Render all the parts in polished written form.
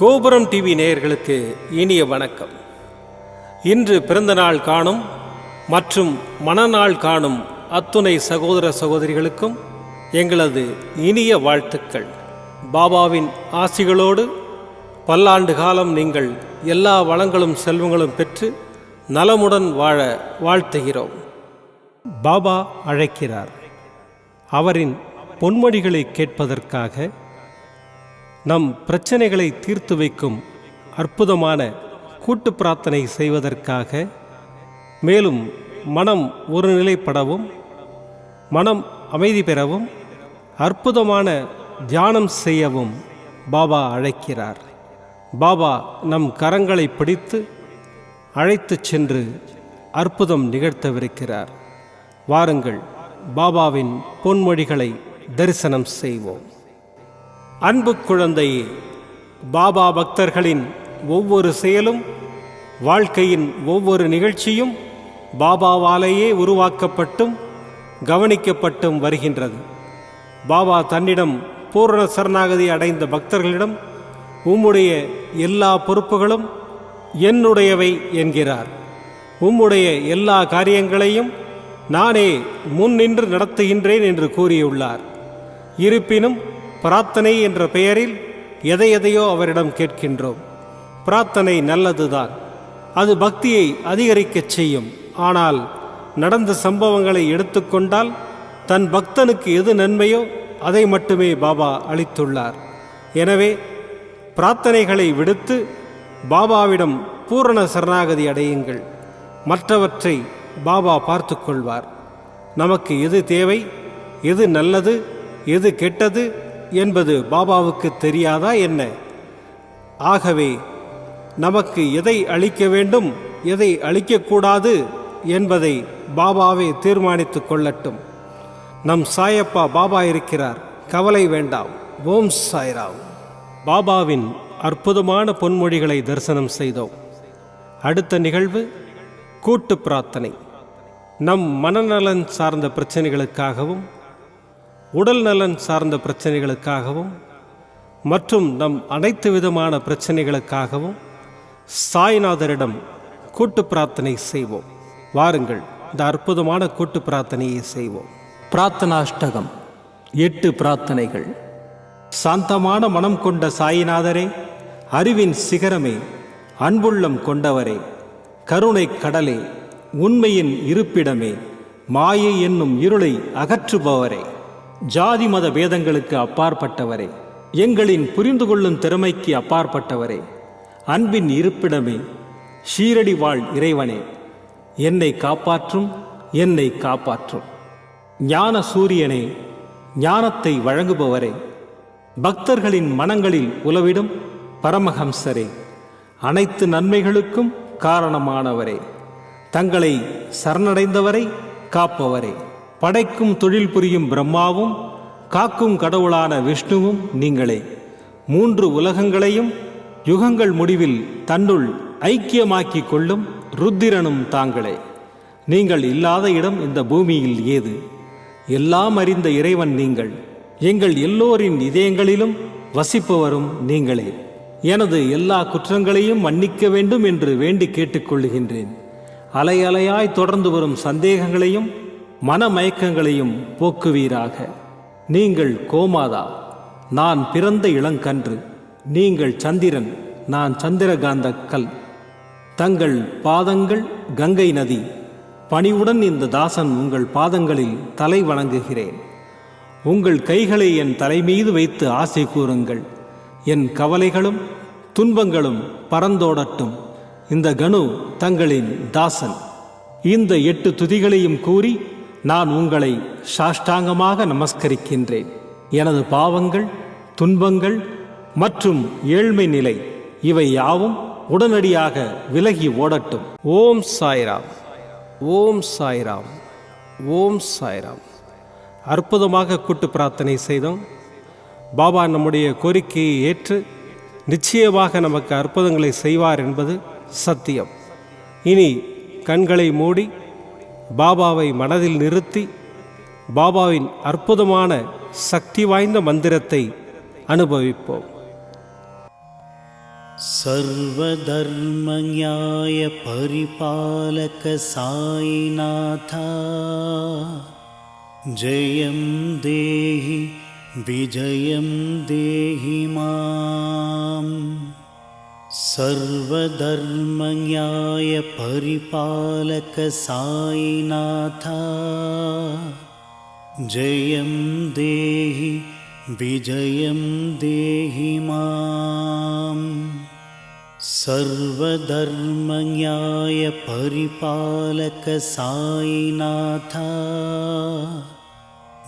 கோபுரம் டிவி நேயர்களுக்கு இனிய வணக்கம். இன்று பிறந்தநாள் காணும் மற்றும் மணநாள் காணும் அத்துணை சகோதர சகோதரிகளுக்கும் எங்களது இனிய வாழ்த்துக்கள். பாபாவின் ஆசிகளோடு பல்லாண்டு காலம் நீங்கள் எல்லா வளங்களும் செல்வங்களும் பெற்று நலமுடன் வாழ வாழ்த்துகிறோம். பாபா அழைக்கிறார். அவரின் பொன்மொழிகளை கேட்பதற்காக, நம் பிரச்சனைகளை தீர்த்து வைக்கும் அற்புதமான கூட்டு பிரார்த்தனை செய்வதற்காக, மேலும் மனம் ஒருநிலைப்படவும் மனம் அமைதி பெறவும் அற்புதமான தியானம் செய்யவும் பாபா அழைக்கிறார். பாபா நம் கரங்களை பிடித்து அழைத்து சென்று அற்புதம் நிகழ்த்தவிருக்கிறார். வாருங்கள், பாபாவின் பொன்மொழிகளை தரிசனம் செய்வோம். அன்பு குழந்தையே, பாபா பக்தர்களின் ஒவ்வொரு செயலும், வாழ்க்கையின் ஒவ்வொரு நிகழ்ச்சியும் பாபாவாலேயே உருவாக்கப்பட்டும் கவனிக்கப்பட்டும் வருகின்றது. பாபா தன்னிடம் பூரண சரணாகதி அடைந்த பக்தர்களிடம் உம்முடைய எல்லா பொறுப்புகளும் என்னுடையவை என்கிறார். உம்முடைய எல்லா காரியங்களையும் நானே முன்னின்று நடத்துகின்றேன் என்று கூறியுள்ளார். இருப்பினும் பிரார்த்தனை என்ற பெயரில் எதையோ அவரிடம் கேட்கின்றோம். பிரார்த்தனை நல்லதுதான், அது பக்தியை அதிகரிக்கச் செய்யும். ஆனால் நடந்த சம்பவங்களை எடுத்துக்கொண்டால் தன் பக்தனுக்கு எது நன்மையோ அதை மட்டுமே பாபா அளித்துள்ளார். எனவே பிரார்த்தனைகளை விடுத்து பாபாவிடம் பூரண சரணாகதி அடையுங்கள். மற்றவற்றை பாபா பார்த்து கொள்வார். நமக்கு எது தேவை, எது நல்லது, எது கெட்டது என்பது பாபாவுக்கு தெரியாதா என்ன? ஆகவே நமக்கு எதை அளிக்க வேண்டும், எதை அளிக்கக்கூடாது என்பதை பாபாவே தீர்மானித்து கொள்ளட்டும். நம் சாயப்பா பாபா இருக்கிறார், கவலை வேண்டாம். ஓம் சாய்ராம். பாபாவின் அற்புதமான பொன்மொழிகளை தரிசனம் செய்தோம். அடுத்த நிகழ்வு கூட்டு பிரார்த்தனை. நம் மனநலன் சார்ந்த பிரச்சனைகளுக்காகவும், உடல் நலன் சார்ந்த பிரச்சனைகளுக்காகவும் மற்றும் நம் அனைத்து விதமான பிரச்சனைகளுக்காகவும் சாய்நாதரிடம் கூட்டு பிரார்த்தனை செய்வோம். வாருங்கள், இந்த அற்புதமான கூட்டு பிரார்த்தனையை செய்வோம். பிரார்த்தனாஷ்டகம். 8 பிரார்த்தனைகள். சாந்தமான மனம் கொண்ட சாயிநாதரே, அறிவின் சிகரமே, அன்புள்ளம் கொண்டவரே, கருணை கடலே, உண்மையின் இருப்பிடமே, மாயை என்னும் இருளை அகற்றுபவரே, ஜாதி மத பேதங்களுக்கு அப்பாற்பட்டவரே, எங்களின் புரிந்து கொள்ளும் திறமைக்கு அப்பாற்பட்டவரே, அன்பின் இருப்பிடமே, ஷீரடி வாழ் இறைவனே, என்னை காப்பாற்றும், என்னை காப்பாற்றும். ஞான சூரியனே, ஞானத்தை வழங்குபவரே, பக்தர்களின் மனங்களில் உலவிடும் பரமஹம்சரே, அனைத்து நன்மைகளுக்கும் காரணமானவரே, தங்களை சரணடைந்தவரை காப்பவரே, படைக்கும் தொழில் புரியும் பிரம்மாவும் காக்கும் கடவுளான விஷ்ணுவும் நீங்களே. 3 உலகங்களையும் யுகங்கள் முடிவில் தன்னுள் ஐக்கியமாக்கிக் கொள்ளும் ருத்திரனும் தாங்களே. நீங்கள் இல்லாத இடம் இந்த பூமியில் ஏது? எல்லாம் அறிந்த இறைவன் நீங்கள். எங்கள் எல்லோரின் இதயங்களிலும் வசிப்பவரும் நீங்களே. எனது எல்லா குற்றங்களையும் மன்னிக்க வேண்டும் என்று வேண்டி கேட்டுக்கொள்ளுகின்றேன். அலை அலையாய் தொடர்ந்து வரும் சந்தேகங்களையும் மனமயக்கங்களையும் போக்குவீராக. நீங்கள் கோமாதா, நான் பிறந்த இளங்கன்று. நீங்கள் சந்திரன், நான் சந்திரகாந்த கல். தங்கள் பாதங்கள் கங்கை நதி. பணிவுடன் இந்த தாசன் உங்கள் பாதங்களில் தலை வணங்குகிறேன். உங்கள் கைகளை என் தலைமீது வைத்து ஆசை கூறுங்கள். என் கவலைகளும் துன்பங்களும் பறந்தோடட்டும். இந்த கணு தங்களின் தாசன். இந்த 8 துதிகளையும் கூறி நான் உங்களை சாஷ்டாங்கமாக நமஸ்கரிக்கின்றேன். எனது பாவங்கள், துன்பங்கள் மற்றும் ஏழ்மை நிலை இவை யாவும் உடனடியாக விலகி ஓடட்டும். ஓம் சாய்ராம், ஓம் சாய்ராம், ஓம் சாய்ராம். அற்புதமாக கூட்டு பிரார்த்தனை செய்தோம். பாபா நம்முடைய கோரிக்கையை ஏற்று நிச்சயமாக நமக்கு அற்புதங்களை செய்வார் என்பது சத்தியம். இனி கண்களை மூடி பாபாவை மனதில் நிறுத்தி பாபாவின் அற்புதமான சக்தி வாய்ந்த மந்திரத்தை அனுபவிப்போம். सर्वधर्मन्याय परिपालक साईनाथ जयं देहि विजयं देहि माम्। सर्वधर्मन्याय परिपालक साईनाथ जयं देहि विजयं देहि माम्। सर्वधर्मन्याय परिपालक साईनाथ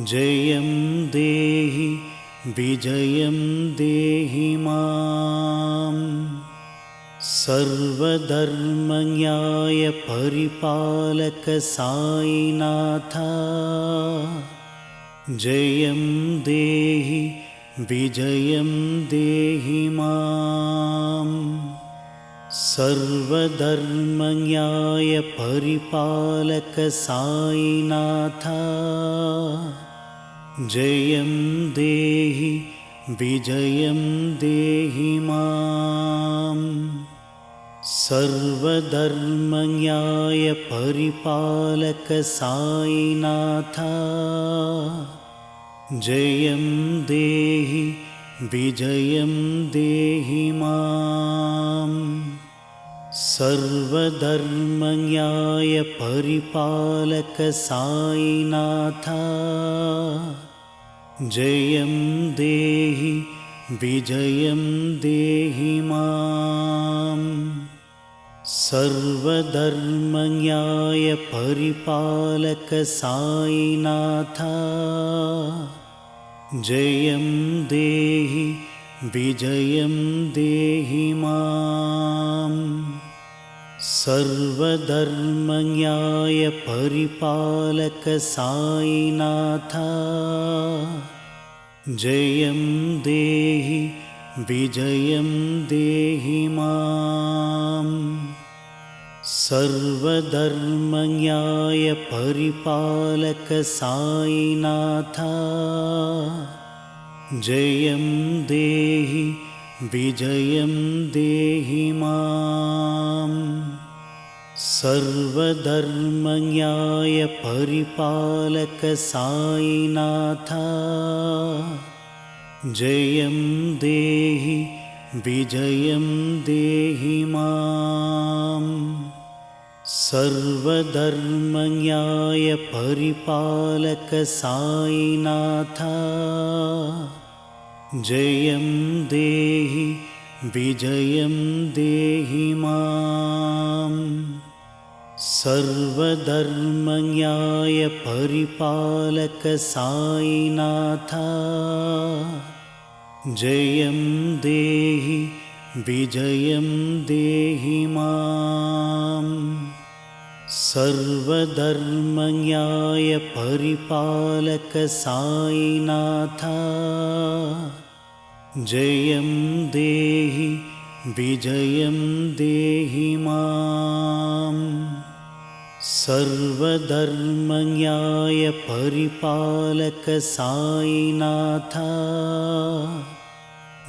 जयं देहि विजयं देहि माम्। सर्वधर्मन्याय परिपालक साईनाथ जयं देहि विजयं देहि माम्। सर्वधर्मन्याय परिपालक साईनाथ जयं देहि विजयं देहि माम्। सर्वधर्मन्याय परिपालक साईनाथ जयं देहि विजयं देहि माम्। सर्वधर्मन्याय परिपालक साईनाथ जयं देहि विजयं देहि माम्। सर्वधर्मन्याय परिपालक साईनाथ जयं देहि विजयं देहि माम्। सर्वधर्मन्याय परिपालक साईनाथ जयं देहि विजयं देहि माम्। सर्वधर्मन्याय परिपालक साईनाथ जयं देहि विजयं देहि माम्। सर्वधर्मन्याय परिपालक साईनाथ जयं देहि विजयं देहि माम्। सर्वधर्मन्याय परिपालक साईनाथ जयं देहि विजयं देहि माम्। सर्वधर्मन्याय परिपालक साईनाथ जयं देहि विजयं देहि माम्। सर्वधर्मन्याय परिपालक साईनाथ जयं देहि विजयं देहि माम्। सर्वधर्मन्याय परिपालक साईनाथ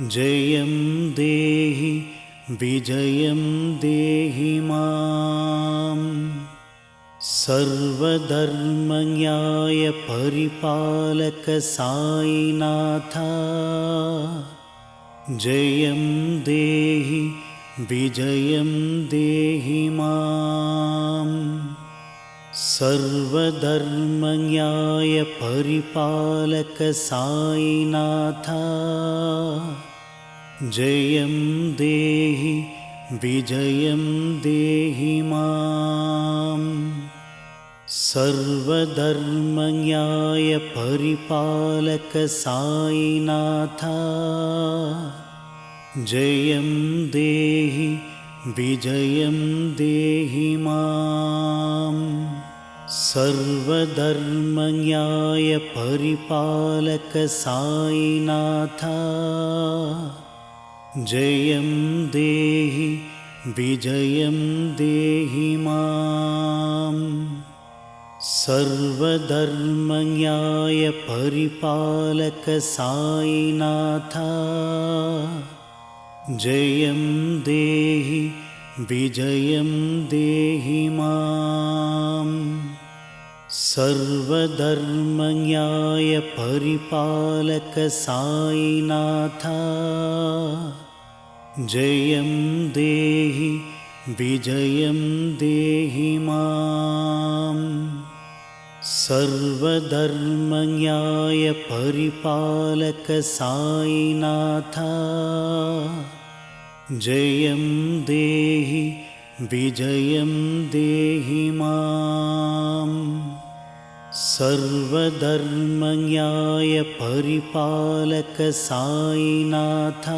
जयं देहि विजयं देहि माम्। सर्वधर्मन्याय परिपालक साईनाथ जयं देहि विजयं देहि माम्। सर्वधर्मन्याय परिपालक साईनाथ जयं देहि विजयं देहि माम्। सर्वधर्मन्याय परिपालक साईनाथ जयं देहि विजयं देहि माम्। सर्वधर्मन्याय परिपालक साईनाथ जयं देहि विजयं देहि माम्। सर्वधर्मन्याय परिपालक साईनाथ जयं देहि विजयं देहि माम्। सर्वधर्मन्याय परिपालक साईनाथ जयं देहि विजयं देहि माम्। सर्वधर्मन्याय परिपालक साईनाथ जयं देहि विजयं देहि माम्। सर्वधर्मन्याय परिपालक साईनाथ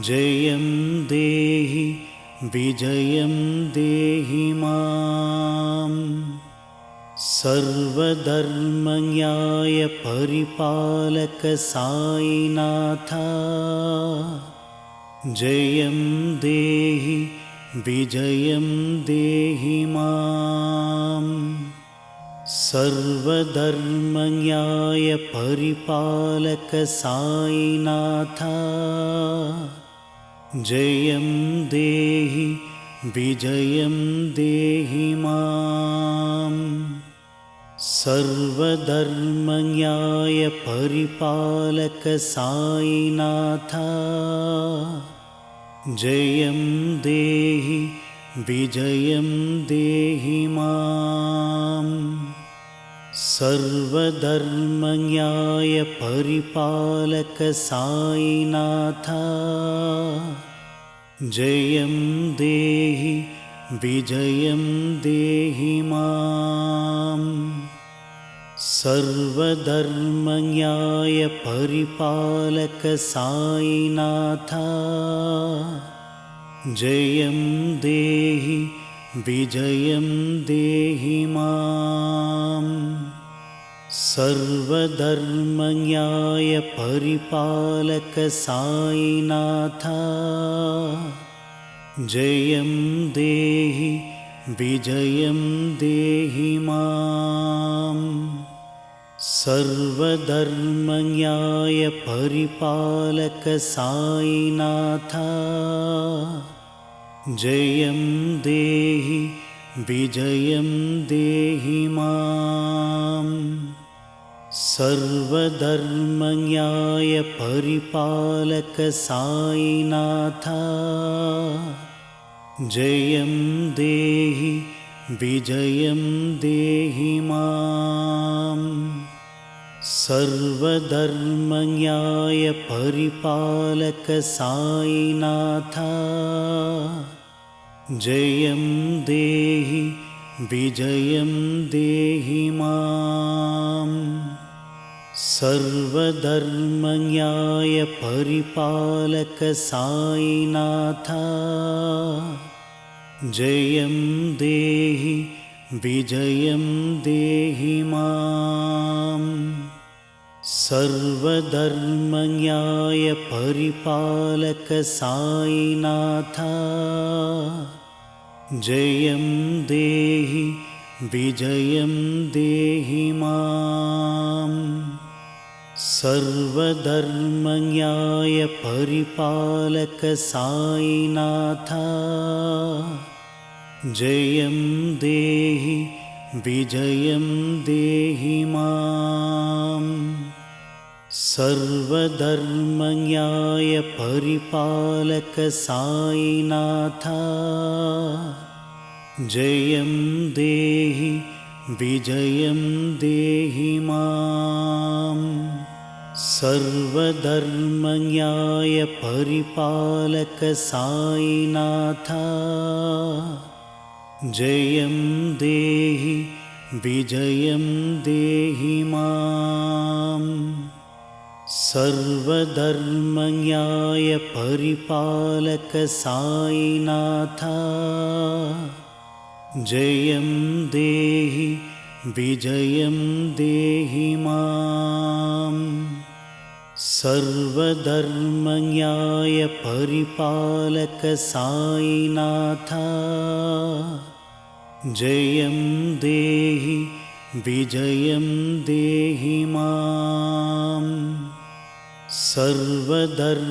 जयं देहि विजयं देहि माम्। सर्वधर्मन्याय परिपालक साईनाथ जयं देहि विजयं देहि माम्। सर्वधर्मन्याय परिपालक साईनाथ जयं देहि विजयं देहि माम्। सर्वधर्मन्याय परिपालक साईनाथ जयं देहि विजयं देहि माम्। सर्वधर्मन्याय परिपालक साईनाथ जयं देहि विजयं देहि माम्। सर्वधर्मन्याय परिपालक साईनाथ जयं देहि विजयं देहि माम्। सर्वधर्मन्याय परिपालक साईनाथ जयं देहि विजयं देहि माम्। सर्वधर्मन्याय परिपालक साईनाथ जयं देहि विजयं देहि माम्। सर्वधर्मन्याय परिपालक साईनाथ जयं देहि विजयं देहि माम्। सर्वधर्मन्याय परिपालक साईनाथ जयं देहि विजयं देहि माम्। सर्वधर्मन्याय परिपालक साईनाथ जयं देहि विजयं देहि माम्। सर्वधर्मन्याय परिपालक साईनाथ जयं देहि विजयं देहि माम्। सर्वधर्मन्याय परिपालक साईनाथ जयं देहि विजयं देहि माम्। सर्वधर्मन्याय परिपालक साईनाथ जयं देहि विजयं देहि माम्। सर्वधर्मन्याय परिपालक साईनाथ जयं देहि विजयं देहि माम्। सर्वधर्मन्याय परिपालक साईनाथ जयं देहि विजयं देहि माम्। सर्वधर्मन्याय परिपालक साईनाथ जयं देहि विजयं देहि माम्। सर्वधर्मन्याय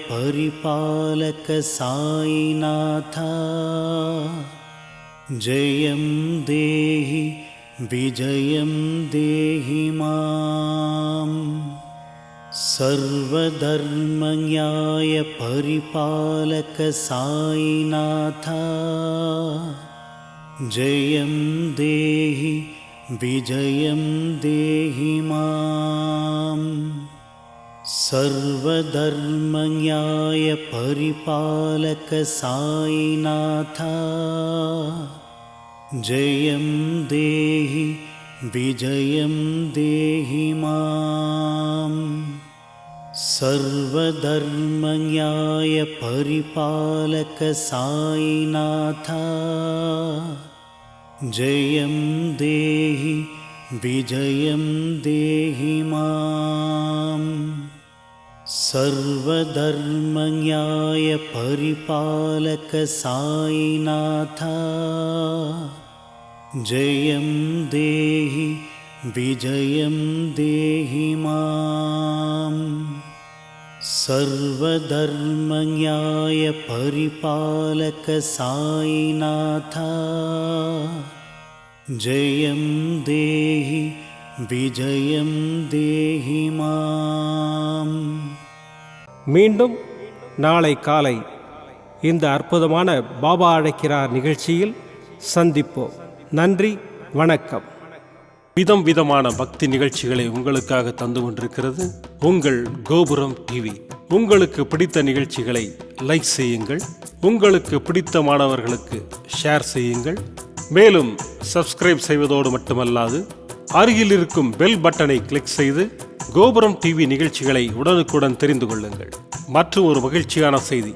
परिपालक साईनाथ जयं देहि विजयं देहि माम् सर्वधर्मन्याय परिपालक साईनाथ जयं देहि विजयं देहि माम् सर्वधर्मन्याय परिपालक साईनाथ जयं देहि विजयं देहि माम् सर्वधर्मन्याय परिपालक साईनाथ जयं देहि विजयं देहि माम् सर्वधर्मन्याय परिपालक साईनाथ जयं देहि विजयं देहि माम् सर्वधर्मन्याय परिपालक साईनाथ जयं देहि विजयं देहि माम् மீண்டும் நாளை காலை இந்த அற்புதமான பாபா அழைக்கிறார் நிகழ்ச்சியில் சந்திப்போம். நன்றி, வணக்கம். விதம் விதமான பக்தி நிகழ்ச்சிகளை உங்களுக்காக தந்து கொண்டிருக்கிறது உங்கள் கோபுரம் டிவி. உங்களுக்கு பிடித்த நிகழ்ச்சிகளை லைக் செய்யுங்கள், உங்களுக்கு பிடித்த மாணவர்களுக்கு ஷேர் செய்யுங்கள். மேலும் சப்ஸ்கிரைப் செய்வதோடு மட்டுமல்லாது அருகில் இருக்கும் பெல் பட்டனை கிளிக் செய்து கோபுரம் டிவி நிகழ்ச்சிகளை உடனுக்குடன் தெரிந்து கொள்ளுங்கள். மற்றும் ஒரு மகிழ்ச்சியான செய்தி,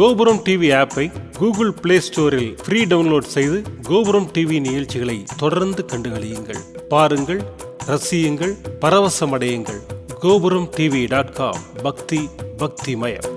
கோபுரம் டிவி ஆப்பை கூகுள் பிளே ஸ்டோரில் ஃப்ரீ டவுன்லோட் செய்து கோபுரம் டிவி நிகழ்ச்சிகளை தொடர்ந்து கண்டுகளியுங்கள், பாருங்கள், ரசியுங்கள், பரவசமடையுங்கள். gopuramtv.com பக்தி பக்திமயம்.